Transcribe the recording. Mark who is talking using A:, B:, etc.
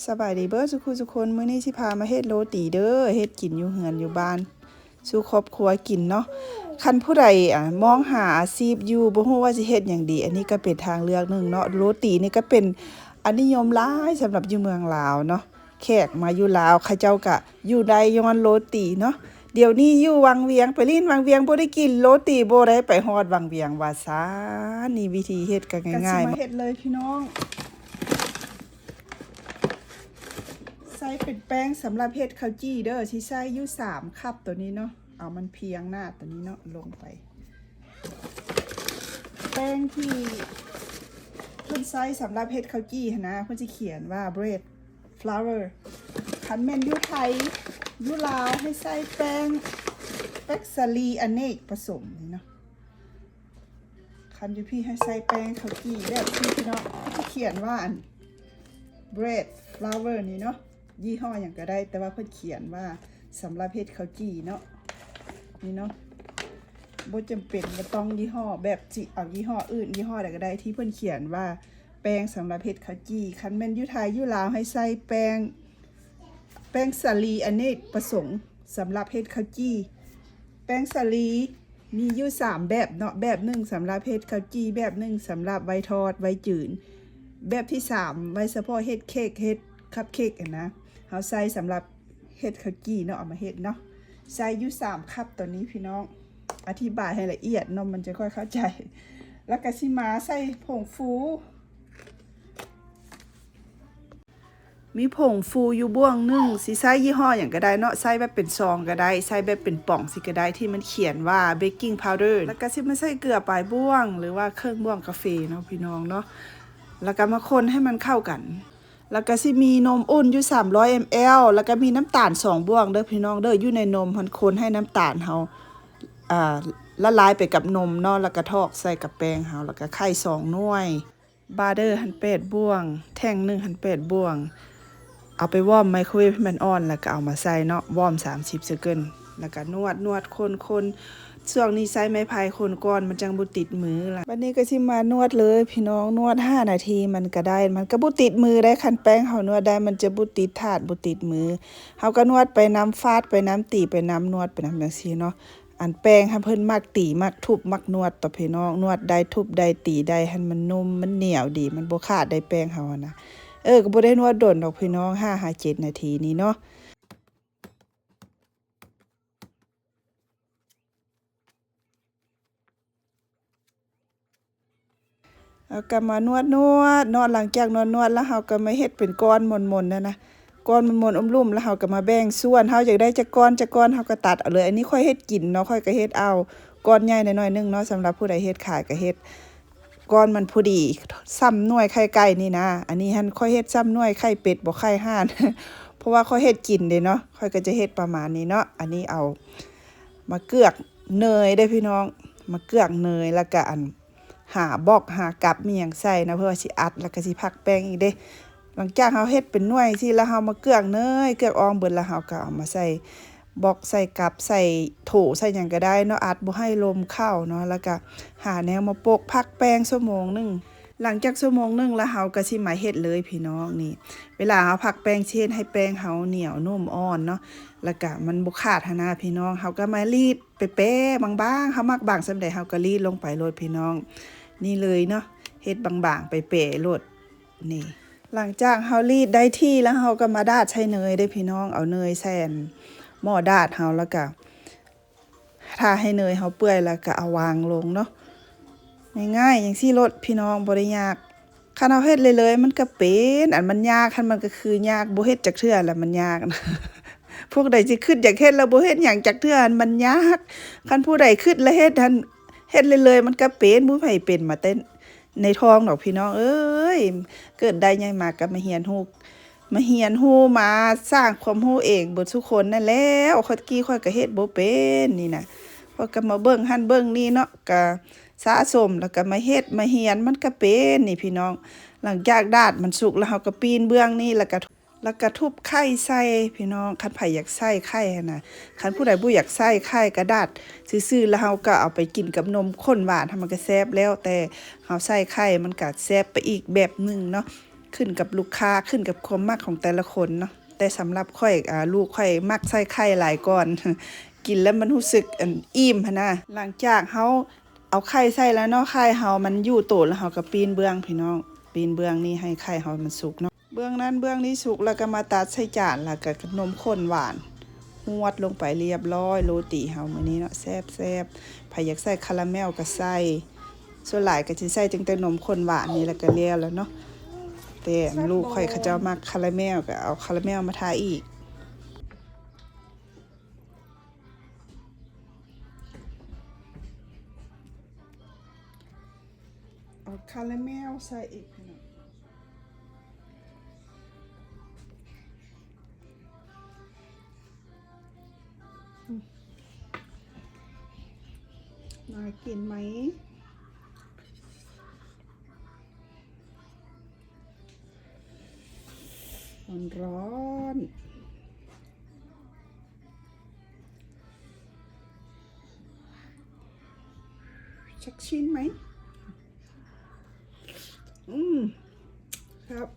A: สบายดีเบิดทุกคนมื้อนี้สิพามาเฮ็ดโรตีเด้อเฮ็ดกินอยู่เฮือนอยู่บ้านสู่ครอบครัวกินเนาะคันผู้ใดมองหาอาชีพอยู่บ่ฮู้ว่าสิเฮ็ดหยังดีอันนี้ก็เป็นทางเลือกหนึงเนาะโรตีนี่ก็เป็นอันนิยมหลายสำหรับอยู่เมืองลาวเนาะแขกมาอยู่ลาวเขาเจ้าก็อยู่ได้ย้อนโรตีเนาะเดี๋ยวนี้อยู่วังเวียงไปลิ้นวังเวียงบ่ได้กินโรตีบ่ได้ไปฮอดวังเวียงว่าซานี่วิธีเฮ็ดก็ง่ายๆมาเฮ็ดเลยพี่น้องใส่เป็นแป้งสำหรับเฮ็ดข้าวจี้เด้อที่ใส่อยู่3 คัพตัวนี้เนาะเอามันเพียงหน้าตัวนี้เนาะลงไปแป้งที่เพิ่นใส่สำหรับเฮ็ดข้าวจี้นะเพิ่นสิเขียนว่า bread flour คันแม่นอยู่ไทยอยู่ลาวให้ใส่แป้งสาลีอเนกผสมนี่เนาะคันอยู่พี่ให้ใส่แป้งข้าวจี้แบบที่พี่เนาะที่เขียนว่าอัน bread flour นี่เนาะยี่ห้ออย่างก็ได้แต่ว่าเพิ่นเขียนว่าสำหรับเฮ็ดข้าวจี้เนาะนี่เนาะบ่จำเป็นบ่ต้องยี่ห้อแบบสิเอายี่ห้ออื่นยี่ห้อใดก็ได้ที่เพิ่นเขียนว่าแป้งสำหรับเฮ็ดข้าวจี้คันแม่นอยู่ไทยอยู่ลาวให้ใส่แป้งสาลีอเนกประสงค์สำหรับเฮ็ดข้าวจี้แป้งสาลีมีอยู่3แบบเนาะแบบหนึ่งสำหรับเฮ็ดข้าวจี้แบบหนึ่งสำหรับไว้ทอดไว้จืดแบบที่3ไว้เฉพาะเฮ็ดเค้กเฮ็ดคัพเค้กนะเฮาใส่สำหรับเฮ็ดข้าวจี้เนาะเอามาเฮ็ดเนาะใส่อยู่3 คัพตัวนี้พี่น้องอธิบายให้ละเอียดเนาะมันจะค่อยเข้าใจแล้วก็สิมาใส่ผงฟูมีผงฟูอยู่บ้วงหนึ่งสิใส่ยี่ห้ออย่างก็ได้เนาะใส่แบบเป็นซองก็ได้ใส่แบบเป็นป่องสิก็ได้ที่มันเขียนว่าเบกกิ้งพาวเดอร์แล้วก็สิมาใส่เกลือปลายบ้วงหรือว่าเครื่องบ้วงกาแฟเนาะพี่น้องเนาะแล้วก็มาคนให้มันเข้ากันแล้วก็สิมีนมอุ่นอยู่300 ml แล้วก็มีน้ำตาล2 บ้วงเด้อพี่น้องเด้ออยู่ในนมมันคนให้น้ำตาลเฮาละลายไปกับนมเนาะแล้วก็ทอกใส่กับแป้งเฮาแล้วก็ไข่2 หน่วยบาร์เดอร์หั่น8 บ้วงแท่ง1หั่น8 บ้วงเอาไปวอร์มไมโครเวฟให้มันอ่อนแล้วก็เอามาใส่เนาะวอร์ม30 เซคันด์แล้วก็นวดคนช่วงนี้ใช้ไม้พายคนก่อนมันจังบ่ติดมือล่ะบัดนี้ก็สิมานวดเลยพี่น้องนวด5 นาทีมันก็ได้มันก็บ่ติดมือได้คันแป้งเฮานวดได้มันจะบ่ติดถาดบ่ติดมือเฮาก็นวดไปน้ำฟาดไปน้ำตีไปน้ำนวดไปน้ำจังซี่เนาะอันแป้งให้เพิ่นมักตีมักทุบมักนวดต่อพี่น้องนวดได้ทุบได้ตีได้ให้มันนุ่มมันเหนียวดีมันบ่ขาดได้แป้งเฮานะก็บ่ได้นวดดนดอกพี่น้อง5-7 นาทีนี้เนาะเอาก็มานวดหลังจากนวดแล้วเฮาก็มาเฮ็ดเป็นก้อนมนๆนะก้อนมนๆลุ่มๆแล้วเฮาก็มาแบ่งส่วนเฮาอยากได้จักก้อนเฮาก็ตัดเอาเลยอันนี้ค่อยเฮ็ดกินเนาะค่อยก็เฮ็ดเอาก้อนใหญ่น้อยๆนึงเนาะสำหรับผู้ใดเฮ็ดขายก็เฮ็ดก้อนมันพอดีซ้ำหน่วยไข่ไก่นี่นะอันนี้หั่นค่อยเฮ็ดซ้ำหน่วยไข่เป็ดบ่ไข่ห่านเพราะว่าค่อยเฮ็ดกินเด้เนาะค่อยก็จะเฮ็ดประมาณนี้เนาะอันนี้เอามาเกือกเนยได้พี่น้องมาเกือกเนยแล้วก็อันหาบอกหากับมีหยังใส่นะเพื่อสิอัดแล้วก็สิพักแป้งอีกเด้หลังจากเฮาเฮ็ดเป็นหน่วยสิแล้วเฮามาเกือกเนยเกือกอองเบิดแล้วเฮาก็เอามาใส่บอกใส่กับใส่โถใส่หยังก็ได้เนาะอัดบ่ให้ลมเข้าเนาะแล้วก็หาแนวมาโปกพักแป้งชั่วโมงนึงหลังจากชั่วโมงนึงแล้วเฮาก็สิมาเฮ็ดเลยพี่น้องนี่เวลาเฮาพักแป้งเช็ดให้แป้งเฮาเหนียวนุ่มอ่อนเนาะแล้วก็มันบ่ขาดหันนะพี่น้องเฮาก็มารีดเป๊ะๆบางๆเฮามักบางส่ำใดเฮาก็รีดลงไปโลดพี่น้องนี่เลยเนาะเฮ็ดบางๆไปเป๊ะโลดนี่หลังจากเฮารีดได้ที่แล้วเฮาก็มาดาดใช้เนยได้พี่น้องเอาเนยใส่หม้อดาดเฮาแล้วก็ถ้าให้เนยเฮาเปื่อยแล้วก็เอาวางลงเนาะง่ายๆอย่างซี่โลดพี่น้องบ่ได้ยากคันเฮาเฮ็ดเลยๆมันก็เป็นอันมันยากคันมันก็คือยากบ่เฮ็ดจักเทื่อแล้วมันยากนะพวกใดสิคิดอยากเฮ็ดแล้วบ่เฮ็ดหยังจักเทื่อมันยากคันผู้ใดคิดแล้วเฮ็ดหั่นเฮ็ดเลยๆมันก็เป็นบ่ไผเป็นมาเต้นในท้องดอกพี่น้องเอ้ยเกิดได้ใหญ่มาก็มาเรียนรู้มาสร้างความรู้เองเบิดทุกคนนั่นแหล้วข้อยกี้ข้อยก็เฮ็ดบ่เป็นนี่น่ะข้อยก็มาเบิ่งหั่นเบิ่งนี่เนาะก็สะสมแล้วก็มาเฮ็ดมาเรียนมันก็เป็นนี่พี่น้องหลังจากดาดมันสุกแล้วเฮาก็ปีนเบื้องนี่แล้วก็ทุบไข่ใส่พี่น้องคันไผอยากใส่ไข่หั่นน่ะคันผู้ใดบ่อยากใส่ไข่ก็ดาดซื่อๆแล้วเฮาก็เอาไปกินกับนมข้นหวานมันก็แซ่บแล้วแต่เฮาใส่ไข่มันก็แซ่บไปอีกแบบนึงเนาะ ขึ้นกับลูกค้าขึ้นกับความมักของแต่ละคนเนาะแต่สำหรับค่อยลูกค่อยมักใส่ไข่หลายก่อน กินแล้วมันรู้สึกอิ่มหั้นนะหลังจากเฮาเอาไข่ใส่แล้วเนาะไข่เฮามันอยู่โตแล้วเฮาก็ปีนเบื้องพี่น้องปีนเบื้องนี่ให้ไข่เฮามันสุกเนาะเบื้องนั้นเบื้องนี้สุกแล้วก็มาตัดใส่จานแล้วก็นมข้นหวานหวดลงไปเรียบร้อยโรตีเฮามื้อนี้เนาะแซ่บๆไผอยากใส่คาราเมลก็ใส่ส่วนหลายก็สิใส่จังแต่นมข้นหวานนี่แล้วก็แล้วเนาะแต่ลูกค่อยเขาเจ้ามักคาราเมลก็เอาคาราเมลมาทาอีกเอาคาราเมลใส่อีกพี่น้องน่ากินไหมร้อนชักชิ้นไหมครับ